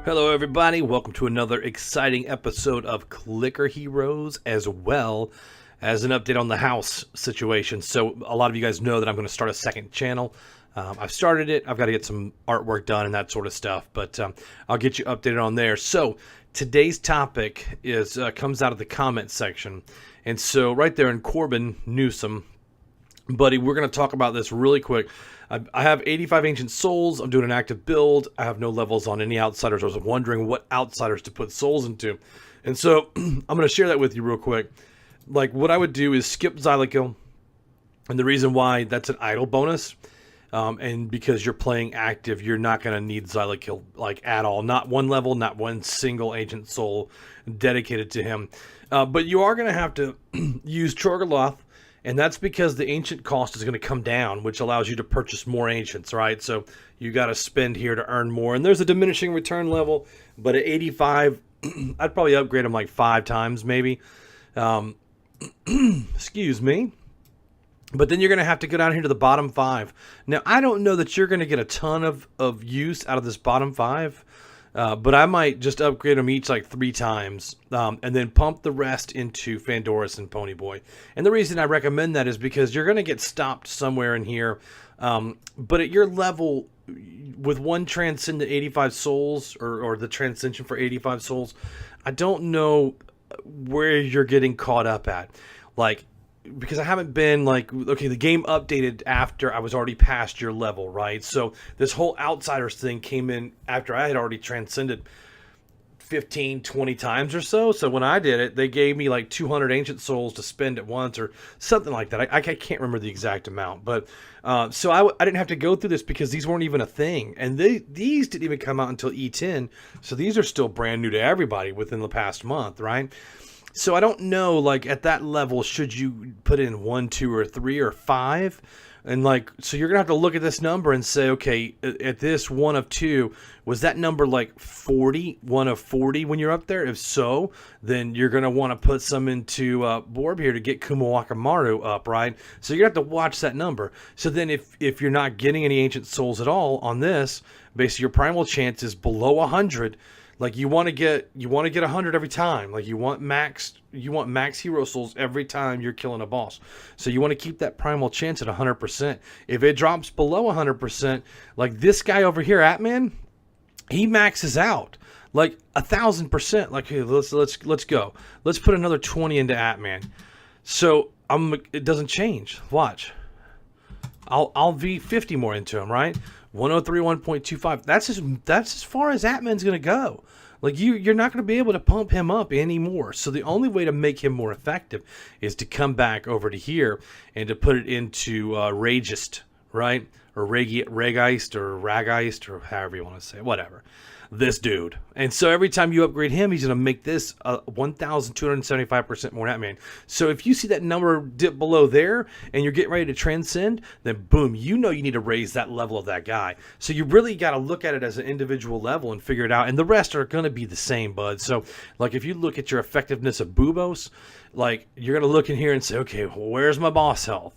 Hello everybody, welcome to another exciting episode of Clicker Heroes, as well as an update on the house situation. So a lot of you guys know that I'm going to start a second channel. I've started it, I've got to get some artwork done and that sort of stuff, but I'll get you updated on there. So today's topic is comes out of the comment section, and so right there in Corbin Newsom, buddy, we're going to talk about this really quick. I have 85 Ancient Souls. I'm doing an active build. I have no levels on any Outsiders. I was wondering what Outsiders to put Souls into. And so I'm going to share that with you real quick. Like, what I would do is skip Xylokill. And the reason why, that's an idle bonus. And because you're playing active, you're not going to need Xylokill, like, at all. Not one level, not one single Ancient Soul dedicated to him. But you are going to have to use Chorgaloth. And that's because the ancient cost is going to come down, which allows you to purchase more ancients, right? So you got to spend here to earn more. And there's a diminishing return level, but at 85, I'd probably upgrade them like 5 times maybe. Excuse me. But then you're going to have to go down here to the bottom 5. Now, I don't know that you're going to get a ton of use out of this bottom 5. But I might just upgrade them each like 3 times and then pump the rest into Fandoris and Ponyboy. And the reason I recommend that is because you're going to get stopped somewhere in here. But at your level, with one Transcendent 85 Souls or the Transcension for 85 Souls, I don't know where you're getting caught up at. Like, because I haven't been like, okay, the game updated after I was already past your level, right? So this whole Outsiders thing came in after I had already transcended 15, 20 times or so. So when I did it, they gave me like 200 Ancient Souls to spend at once or something like that. I can't remember the exact amount. But so I didn't have to go through this because these weren't even a thing. And these didn't even come out until E10. So these are still brand new to everybody within the past month, right? So I don't know, like, at that level, should you put in 1, 2, or 3, or 5? And, like, so you're going to have to look at this number and say, okay, at this 1 of 2, was that number, like, 40? 1 of 40 when you're up there? If so, then you're going to want to put some into Borb here to get Kumawakamaru up, right? So you're going to have to watch that number. So then if you're not getting any Ancient Souls at all on this, basically your primal chance is below 100. Like, you want to get 100 every time. Like, you want max hero souls every time you're killing a boss. So you want to keep that primal chance at 100%. If it drops below 100%, like this guy over here, Atman, he maxes out like 1,000%. Like, hey, let's go. Let's put another 20 into Atman. So it doesn't change. Watch. I'll V50 more into him, right? 103.1.25. That's as far as Atman's going to go. Like, you're not going to be able to pump him up anymore. So the only way to make him more effective is to come back over to here and to put it into Rageist, right? Or Rageist or Rageist or however you want to say it. Whatever. This dude. And so every time you upgrade him, he's going to make this 1,275% more Atman. So if you see that number dip below there and you're getting ready to transcend, then boom, you know you need to raise that level of that guy. So you really got to look at it as an individual level and figure it out. And the rest are going to be the same, bud. So like if you look at your effectiveness of Bubos, like you're going to look in here and say, okay, well, where's my boss health?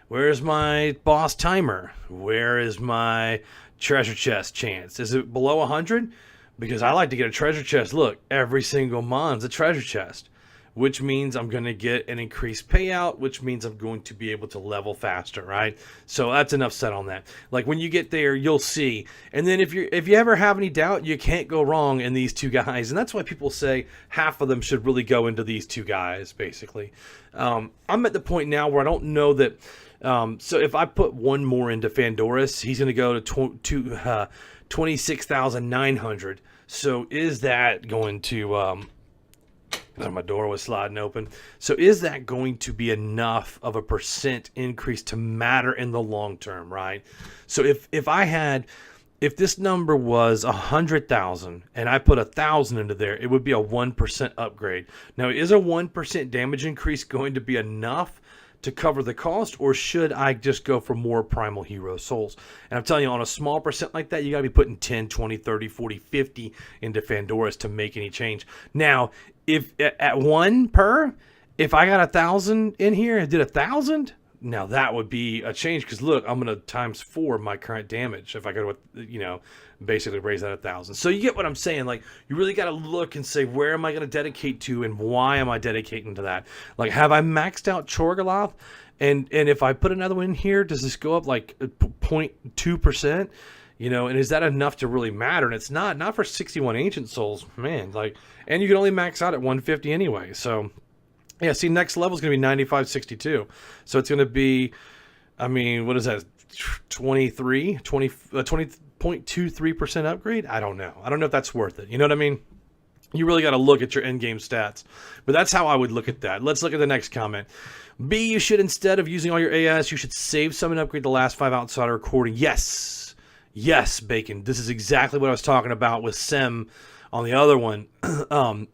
Where's my boss timer? Where is my treasure chest chance? Is it below 100? Because I like to get a treasure chest. Look, every single month's a treasure chest, which means I'm going to get an increased payout, which means I'm going to be able to level faster, right? So that's enough said on that. Like when you get there, you'll see. And then if you ever have any doubt, you can't go wrong in these 2 guys. And that's why people say half of them should really go into these 2 guys, basically. I'm at the point now where I don't know that. So if I put one more into Fandoris, he's going to go to 26,900. So is that going to, my door was sliding open. So is that going to be enough of a % increase to matter in the long term, right? So if this number was 100,000 and I put 1,000 into there, it would be a 1% upgrade. Now, is a 1% damage increase going to be enough to cover the cost, or should I just go for more primal hero souls? And I'm telling you, on a small % like that, you got to be putting 10, 20, 30, 40, 50 into Fandoris to make any change. Now, if at 1 per, if I got 1,000 in here and did 1,000, Now that would be a change because look, I'm going to times 4 my current damage if I go to, basically raise that 1,000. So you get what I'm saying? Like, you really got to look and say, where am I going to dedicate to and why am I dedicating to that? Like, have I maxed out Chorgaloth? And if I put another one in here, does this go up like 0.2%? And is that enough to really matter? And it's not for 61 Ancient Souls, man. Like, and you can only max out at 150 anyway. So, yeah, see, next level is going to be 9562. So it's going to be, what is that? 20.23% upgrade? I don't know. I don't know if that's worth it. You know what I mean? You really got to look at your end-game stats. But that's how I would look at that. Let's look at the next comment. B, you should, instead of using all your AS, you should save some and upgrade the last 5 outside of recording. Yes. Yes, Bacon. This is exactly what I was talking about with Sem on the other one.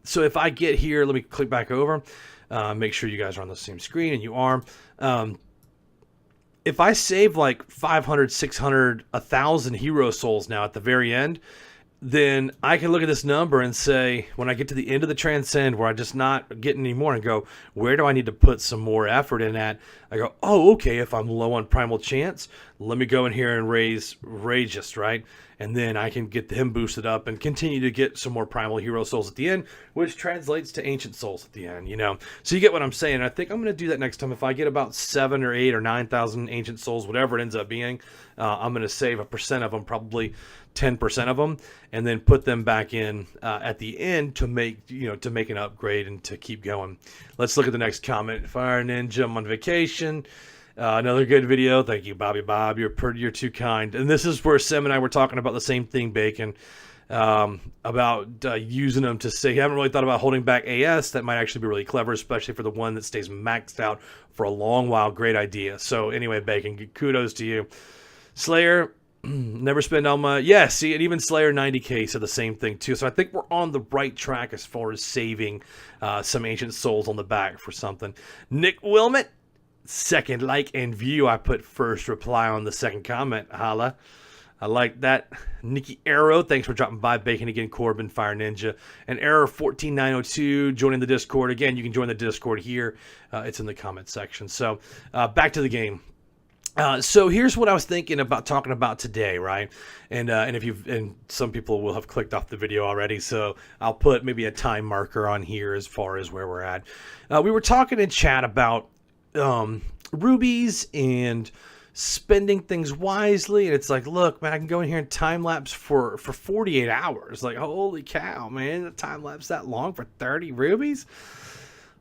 So if I get here, let me click back over. Make sure you guys are on the same screen, and you are. If I save like 500, 600, 1,000 hero souls now at the very end, then I can look at this number and say, when I get to the end of the Transcend, where I'm just not getting any more, and go, where do I need to put some more effort in at? I go, oh, okay, if I'm low on Primal Chance, let me go in here and raise Rageous, right? And then I can get him boosted up and continue to get some more Primal Hero Souls at the end, which translates to Ancient Souls at the end, So you get what I'm saying. I think I'm going to do that next time. If I get about 7 or 8 or 9,000 Ancient Souls, whatever it ends up being, I'm going to save a percent of them, probably 10% of them, and then put them back in at the end to make an upgrade and to keep going. Let's look at the next comment. Fire Ninja, I'm on vacation. Another good video. Thank you, Bobby Bob. You're too kind. And this is where Sam and I were talking about the same thing, Bacon, about using them to say, you haven't really thought about holding back AS. That might actually be really clever, especially for the one that stays maxed out for a long while. Great idea. So anyway, Bacon, kudos to you. Slayer, never spend all my... Yeah, see, and even Slayer 90K said the same thing, too. So I think we're on the right track as far as saving some Ancient Souls on the back for something. Nick Wilmot, second like and view. I put first reply on the second comment. Holla. I like that. Nikki Arrow, thanks for dropping by. Bacon again, Corbin, Fire Ninja. And Error 14902 joining the Discord. Again, you can join the Discord here. It's in the comment section. So back to the game. So here's what I was thinking about talking about today, right? And some people will have clicked off the video already, so I'll put maybe a time marker on here as far as where we're at. We were talking in chat about rubies and spending things wisely, and it's like, look, man, I can go in here and time lapse for 48 hours. Like, holy cow, man, the time lapse that long for 30 rubies?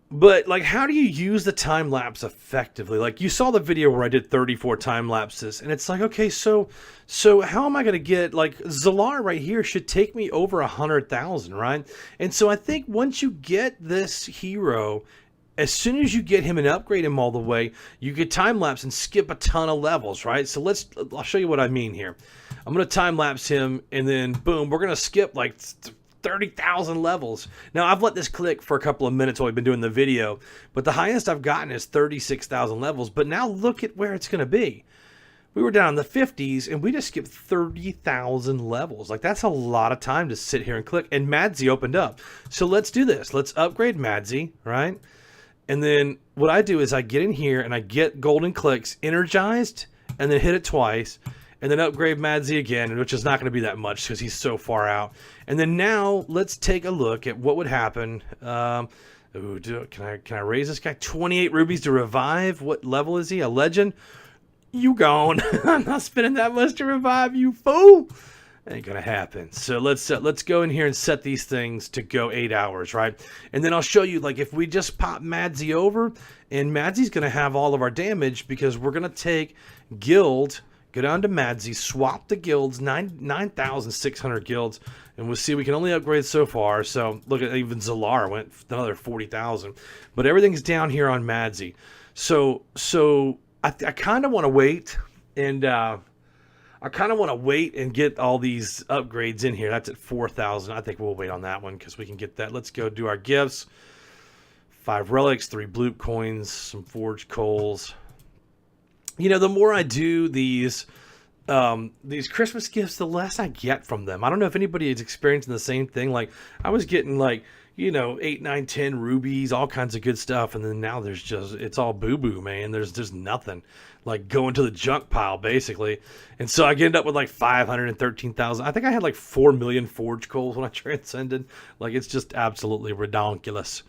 But, like, how do you use the time lapse effectively? Like, you saw the video where I did 34 time lapses, and it's like, okay, so how am I going to get, like, Zalar right here should take me over 100,000, right? And so I think once you get this hero, as soon as you get him and upgrade him all the way, you get time lapse and skip a ton of levels, right? So I'll show you what I mean here. I'm going to time lapse him, and then boom, we're going to skip like 30,000 levels. Now, I've let this click for a couple of minutes while we've been doing the video, but the highest I've gotten is 36,000 levels. But now look at where it's going to be. We were down in the 50s, and we just skipped 30,000 levels. Like, that's a lot of time to sit here and click. And Madsy opened up. So let's do this. Let's upgrade Madsy, right? And then what I do is I get in here, and I get golden clicks energized, and then hit it twice. And then upgrade Madsy again, which is not going to be that much because he's so far out. And then now let's take a look at what would happen. Can I raise this guy? 28 rubies to revive. What level is he? A legend? You gone. I'm not spending that much to revive you, fool. Ain't gonna happen. So let's go in here and set these things to go 8 hours, right? And then I'll show you, like, if we just pop Madsy over, and Madsy's gonna have all of our damage because we're gonna take guild. Go down to Madsy, swap the guilds, 9,600 guilds, and we'll see we can only upgrade so far. So look at even Zalar went another 40,000, but everything's down here on Madsy. So I kind of want to wait, and get all these upgrades in here. That's at 4,000. I think we'll wait on that one because we can get that. Let's go do our gifts. 5 relics, 3 bloop coins, some forged coals. You know, the more I do these Christmas gifts, the less I get from them. I don't know if anybody is experiencing the same thing. Like, I was getting, like, you know, 8, 9, 10 rubies, all kinds of good stuff. And then now there's just, it's all boo-boo, man. There's nothing, like going to the junk pile, basically. And so I ended up with like 513,000. I think I had like 4 million forge coals when I transcended. Like, it's just absolutely redonkulous.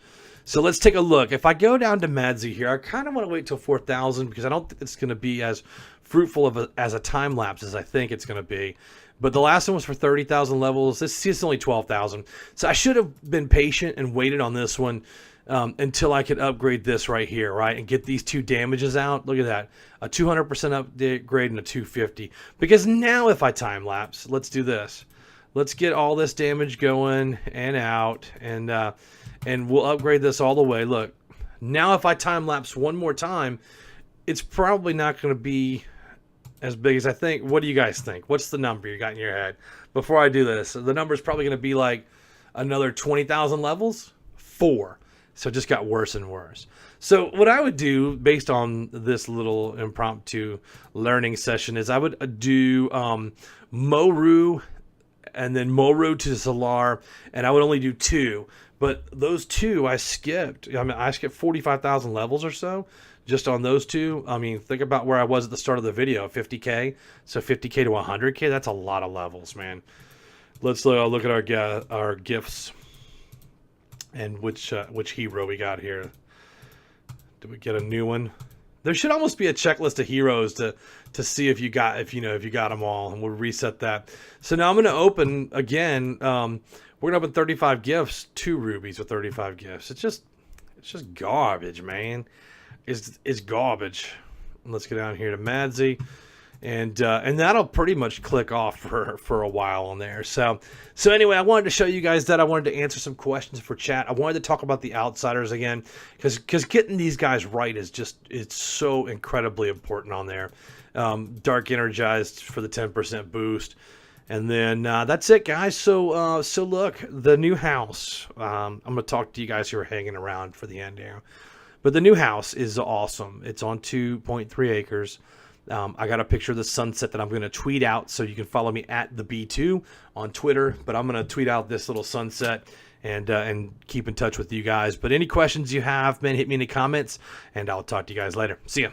So let's take a look. If I go down to Madzi here, I kind of want to wait till 4,000 because I don't think it's going to be as fruitful as a time lapse as I think it's going to be. But the last one was for 30,000 levels. This is only 12,000. So I should have been patient and waited on this one until I could upgrade this right here, right? And get these 2 damages out. Look at that. A 200% upgrade and a 250. Because now if I time lapse, let's do this. Let's get all this damage going and out. And we'll upgrade this all the way. Look, now if I time lapse one more time, it's probably not going to be as big as I think. What do you guys think? What's the number you got in your head? Before I do this, the number is probably going to be like another 20,000 levels? 4. So it just got worse and worse. So what I would do based on this little impromptu learning session is I would do Moru and then Moru to Solar, and I would only do 2. But those 2 I skipped. I mean, I skipped 45,000 levels or so just on those 2. I mean, think about where I was at the start of the video, 50K. So 50K to 100K, that's a lot of levels, man. Let's look at our gifts and which hero we got here. Did we get a new one? There should almost be a checklist of heroes to see if you got them all, and we'll reset that. So now I'm going to open again. We're going to open 35 gifts, 2 rubies with 35 gifts. It's just garbage, man. It's garbage. Let's get down here to Madzi, and that'll pretty much click off for a while on there. So anyway, I wanted to show you guys that. I wanted to answer some questions for chat. I wanted to talk about the outsiders again because getting these guys right is it's so incredibly important on there. Dark Energized for the 10% boost. And then that's it, guys. So look, the new house. I'm going to talk to you guys who are hanging around for the end here. But the new house is awesome. It's on 2.3 acres. I got a picture of the sunset that I'm going to tweet out, so you can follow me at the B2 on Twitter. But I'm going to tweet out this little sunset and keep in touch with you guys. But any questions you have, man, hit me in the comments, and I'll talk to you guys later. See ya.